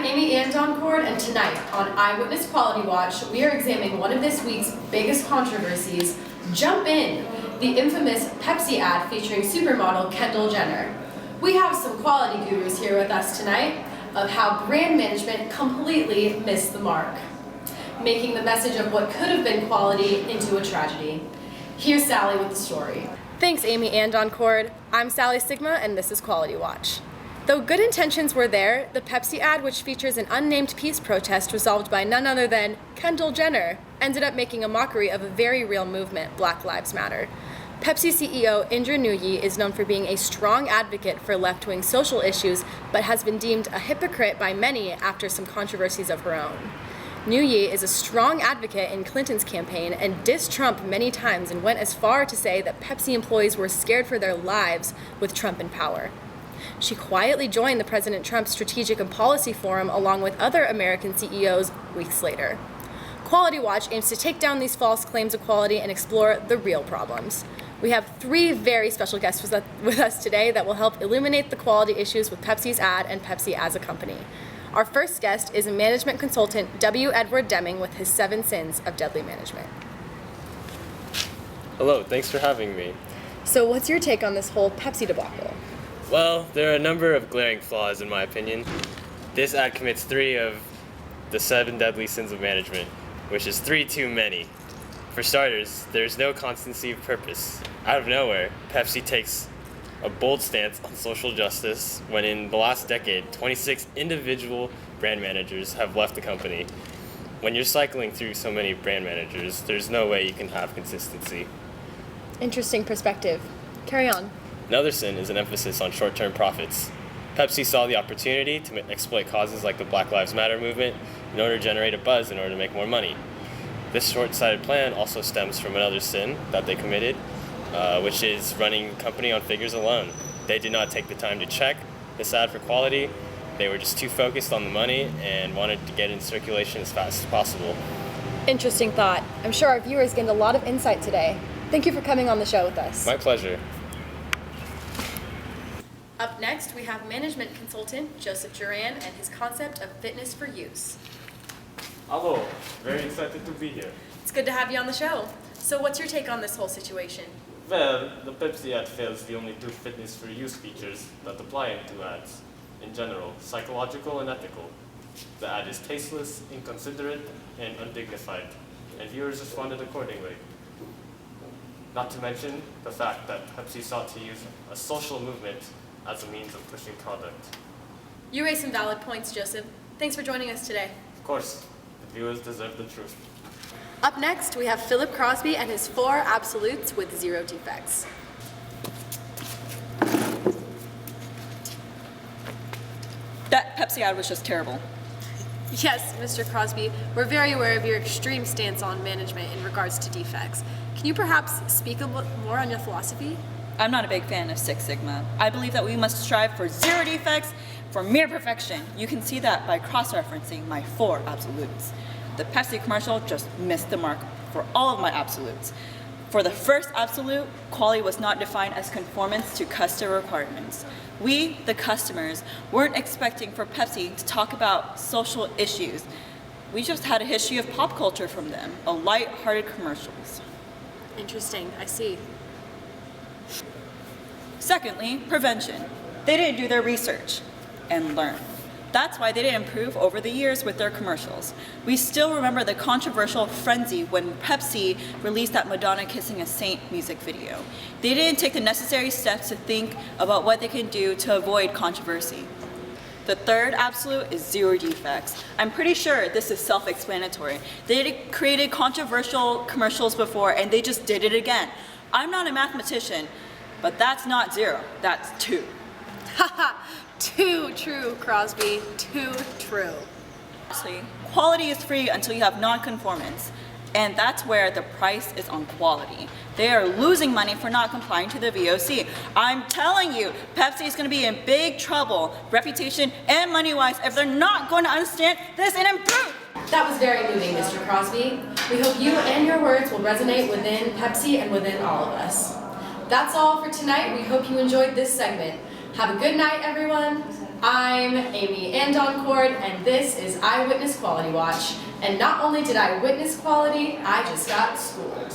Amy Andoncourt, and tonight on Eyewitness Quality Watch, we are examining one of this week's biggest controversies, Jump In, the infamous Pepsi ad featuring supermodel Kendall Jenner. We have some quality gurus here with us tonight of how brand management completely missed the mark, making the message of what could have been quality into a tragedy. Here's Sally with the story. Thanks, Amy Andoncourt. I'm Sally Sigma, and this is Quality Watch. Though good intentions were there, the Pepsi ad, which features an unnamed peace protest resolved by none other than Kendall Jenner, ended up making a mockery of a very real movement, Black Lives Matter. Pepsi CEO Indra Nooyi is known for being a strong advocate for left-wing social issues, but has been deemed a hypocrite by many after some controversies of her own. Nooyi is a strong advocate in Clinton's campaign and dissed Trump many times and went as far to say that Pepsi employees were scared for their lives with Trump in power. She quietly joined the President Trump's Strategic and Policy Forum along with other American CEOs weeks later. Quality Watch aims to take down these false claims of quality and explore the real problems. We have three very special guests with us today that will help illuminate the quality issues with Pepsi's ad and Pepsi as a company. Our first guest is management consultant W. Edward Deming with his 7 sins of deadly management. Hello, thanks for having me. So what's your take on this whole Pepsi debacle? Well, there are a number of glaring flaws in my opinion. This ad commits 3 of the 7 deadly sins of management, which is 3 too many. For starters, there's no constancy of purpose. Out of nowhere, Pepsi takes a bold stance on social justice when in the last decade, 26 individual brand managers have left the company. When you're cycling through so many brand managers, there's no way you can have consistency. Interesting perspective. Carry on. Another sin is an emphasis on short-term profits. Pepsi saw the opportunity to exploit causes like the Black Lives Matter movement in order to generate a buzz in order to make more money. This short-sighted plan also stems from another sin that they committed, which is running the company on figures alone. They did not take the time to check this ad for quality. They were just too focused on the money and wanted to get in circulation as fast as possible. Interesting thought. I'm sure our viewers gained a lot of insight today. Thank you for coming on the show with us. My pleasure. Up next, we have management consultant Joseph Duran and his concept of fitness for use. Hello, very excited to be here. It's good to have you on the show. So what's your take on this whole situation? Well, the Pepsi ad fails the only 2 fitness for use features that apply in 2 ads. In general, psychological and ethical. The ad is tasteless, inconsiderate, and undignified, and viewers responded accordingly. Not to mention the fact that Pepsi sought to use a social movement as a means of pushing product. You raised some valid points, Joseph. Thanks for joining us today. Of course, the viewers deserve the truth. Up next, we have Philip Crosby and his 4 absolutes with 0 defects. That Pepsi ad was just terrible. Yes, Mr. Crosby, we're very aware of your extreme stance on management in regards to defects. Can you perhaps speak a bit more on your philosophy? I'm not a big fan of Six Sigma. I believe that we must strive for 0 defects, for mere perfection. You can see that by cross-referencing my 4 absolutes. The Pepsi commercial just missed the mark for all of my absolutes. For the first absolute, quality was not defined as conformance to customer requirements. We, the customers, weren't expecting for Pepsi to talk about social issues. We just had a history of pop culture from them, a light-hearted commercials. Interesting, I see. Secondly, prevention. They didn't do their research and learn. That's why they didn't improve over the years with their commercials. We still remember the controversial frenzy when Pepsi released that Madonna Kissing a Saint music video. They didn't take the necessary steps to think about what they can do to avoid controversy. The third absolute is 0 defects. I'm pretty sure this is self-explanatory. They created controversial commercials before and they just did it again. I'm not a mathematician, but that's not 0, that's 2. Haha, too true, Crosby, too true. Actually, quality is free until you have non-conformance, and that's where the price is on quality. They are losing money for not complying to the VOC. I'm telling you, Pepsi is going to be in big trouble, reputation and money-wise, if they're not going to understand this and improve. That was very moving, Mr. Crosby. We hope you and your words will resonate within Pepsi and within all of us. That's all for tonight. We hope you enjoyed this segment. Have a good night, everyone. I'm Amy Andoncourt, and this is Eyewitness Quality Watch. And not only did I witness quality, I just got schooled.